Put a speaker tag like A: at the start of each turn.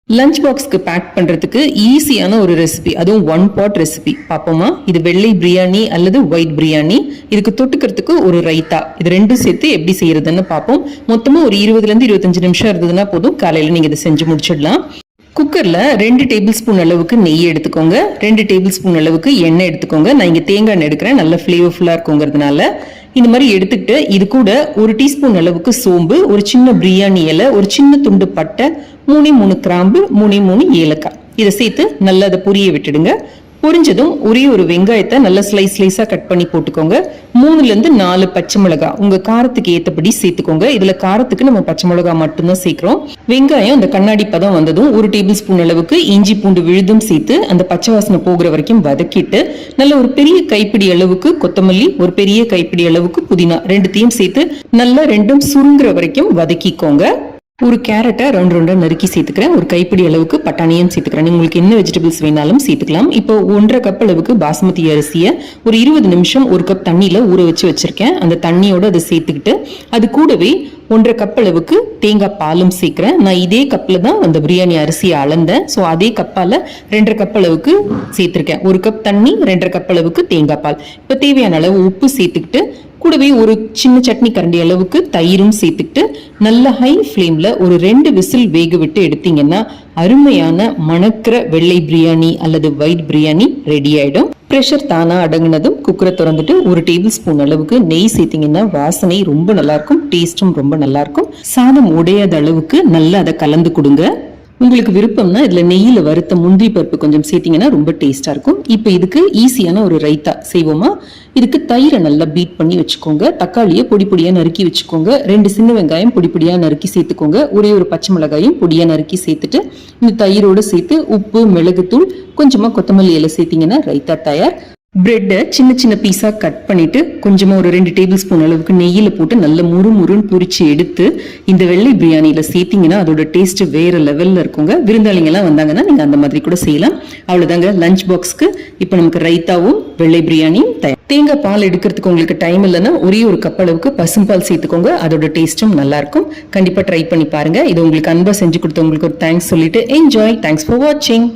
A: Lunch பாக்ஸ்க்கு back பண்றதுக்கு ஈஸியான ஒரு ரெசிபி, அதுவும் ஒன் பாட் ரெசிபி பாப்போமா? இது வெள்ளை பிரியாணி அல்லது ஒயிட் பிரியாணி. இதுக்கு தொட்டுக்கிறதுக்கு ஒரு ரைத்தா, இது ரெண்டும் சேர்த்து எப்படி செய்யறதுன்னு பார்ப்போம். மொத்தமா ஒரு 20 இருந்து 25 நிமிஷம் இருந்ததுன்னா போதும், காலையில நீங்க இதை செஞ்சு முடிச்சிடலாம். குக்கர்ல 2 டேபிள் ஸ்பூன் அளவுக்கு நெய் எடுத்துக்கோங்க, 2 டேபிள் ஸ்பூன் அளவுக்கு எண்ணெய் எடுத்துக்கோங்க. நான் இங்க தேங்காய் எண்ணெய் எடுக்கிறேன், நல்ல ஃபிளேவர்ஃபுல்லா இருக்குங்கிறதுனால. இந்த மாதிரி எடுத்துக்கிட்டு இது கூட ஒரு டீஸ்பூன் அளவுக்கு சோம்பு, ஒரு சின்ன பிரியாணி இலை, ஒரு சின்ன துண்டு பட்டை, 3 கிராம்பு, 3 ஏலக்காய் இதை சேர்த்து நல்லா அதை பொரிய விட்டுடுங்க. பொரிஞ்சதும் ஒரே ஒரு வெங்காயத்தை நல்லா ஸ்லைஸா கட் பண்ணி போட்டுக்கோங்க. 3 இருந்து 4 பச்சை மிளகாய் உங்க காரத்துக்கு ஏத்தபடி சேர்த்துக்கோங்க. இதுல காரத்துக்கு நம்ம பச்சை மிளகாய் மட்டும்தான் சேர்க்கிறோம். வெங்காயம் அந்த கண்ணாடி பதம் வந்ததும் 1 டேபிள் ஸ்பூன் அளவுக்கு இஞ்சி பூண்டு விழுதும் சேர்த்து அந்த பச்சை வாசனை போகிற வரைக்கும் வதக்கிட்டு, நல்ல ஒரு பெரிய கைப்பிடி அளவுக்கு கொத்தமல்லி, ஒரு பெரிய கைப்பிடி அளவுக்கு புதினா ரெண்டுத்தையும் சேர்த்து நல்லா ரெண்டும் சுருங்குற வரைக்கும் வதக்கிக்கோங்க. ஒரு கேரட்டை ரவுண்டா நறுக்கி சேர்த்துக்கிறேன். ஒரு கைப்பிடி அளவுக்கு பட்டாணியும் சேர்த்துக்கிறேன். உங்களுக்கு என்ன வெஜிடபிள்ஸ் வேணாலும் சேர்த்துக்கலாம். இப்போ 1.5 கப் அளவுக்கு பாஸ்மதி அரிசியை ஒரு 20 நிமிஷம் 1 கப் தண்ணியில ஊற வச்சிருக்கேன். அந்த தண்ணியோட அதை சேர்த்துக்கிட்டு அது கூடவே 1.5 கப் அளவுக்கு தேங்காய் பாலும் சேர்க்கிறேன். நான் இதே கப்ல தான் அந்த பிரியாணி அரிசியை அளந்தேன். ஸோ அதே கப்பால 2.5 கப் அளவுக்கு சேர்த்திருக்கேன். 1 கப் தண்ணி, 2.5 கப் அளவுக்கு தேங்காய் பால். இப்போ தேவையான அளவு உப்பு சேர்த்துக்கிட்டு கூடவே ஒரு சின்ன சட்னி கரண்டி அளவுக்கு தயிரும் சேர்த்துக்கிட்டு நல்ல ஹை ஃப்ளேம்ல ஒரு 2 விசில் வேக விட்டு எடுத்தீங்கன்னா அருமையான மணக்கிற வெள்ளை பிரியாணி அல்லது ஒயிட் பிரியாணி ரெடி ஆயிடும். ப்ரெஷர் தானா அடங்கினதும் குக்கரை திறந்துட்டு 1 டேபிள் ஸ்பூன் அளவுக்கு நெய் சேர்த்தீங்கன்னா வாசனை ரொம்ப நல்லா இருக்கும், டேஸ்டும் ரொம்ப நல்லா இருக்கும். சாதம் உடையாத அளவுக்கு நல்லா அதை கலந்து கொடுங்க. உங்களுக்கு விருப்பம்னா இதுல நெய்யில வறுத்த முந்திரி பருப்பு கொஞ்சம் சேர்த்தீங்கன்னா ரொம்ப டேஸ்டா இருக்கும். இப்போ இதுக்கு ஈஸியான ஒரு ரைத்தா செய்வோமா? இதுக்கு தயிரை நல்லா பீட் பண்ணி வச்சுக்கோங்க. தக்காளியை பொடி பொடியா நறுக்கி வச்சுக்கோங்க. 2 சின்ன வெங்காயம் பொடி பொடியா நறுக்கி சேர்த்துக்கோங்க. ஒரே ஒரு பச்சை மிளகாயும் பொடியா நறுக்கி சேர்த்துட்டு இந்த தயிரோட சேர்த்து உப்பு, மிளகுத்தூள், கொஞ்சமா கொத்தமல்லி இலை சேர்த்தீங்கன்னா ரைத்தா தயார். பிரெட்டை சின்ன சின்ன பீஸா கட் பண்ணிட்டு கொஞ்சமா ஒரு 2 டேபிள் ஸ்பூன் அளவுக்கு நெய்யில போட்டு நல்ல முறுமுறுன்னு பொரிச்சு எடுத்து இந்த வெள்ளை பிரியாணியில சேர்த்தீங்கன்னா அதோட டேஸ்ட் வேற லெவல்ல இருக்குங்க. விருந்தாளிங்க எல்லாம் வந்தாங்கன்னா நீங்க அந்த மாதிரி கூட செய்யலாம். அவ்வளவுதாங்க லஞ்ச் பாக்ஸ்க்கு இப்போ நமக்கு ரைத்தாவும் வெள்ளை பிரியாணியும் தயார். தேங்காய் பால் எடுக்கிறதுக்கு உங்களுக்கு டைம் இல்லைன்னா ஒரே ஒரு கப் அளவுக்கு பசும்பால் சேர்த்துக்கோங்க. அதோட டேஸ்டும் நல்லா இருக்கும். கண்டிப்பா ட்ரை பண்ணி பாருங்க. இது உங்களுக்கு அன்பா செஞ்சு கொடுத்தவங்களுக்கு ஒரு தேங்க்ஸ் சொல்லிட்டு என்ஜாய். தேங்க்ஸ் ஃபார் வாட்சிங்.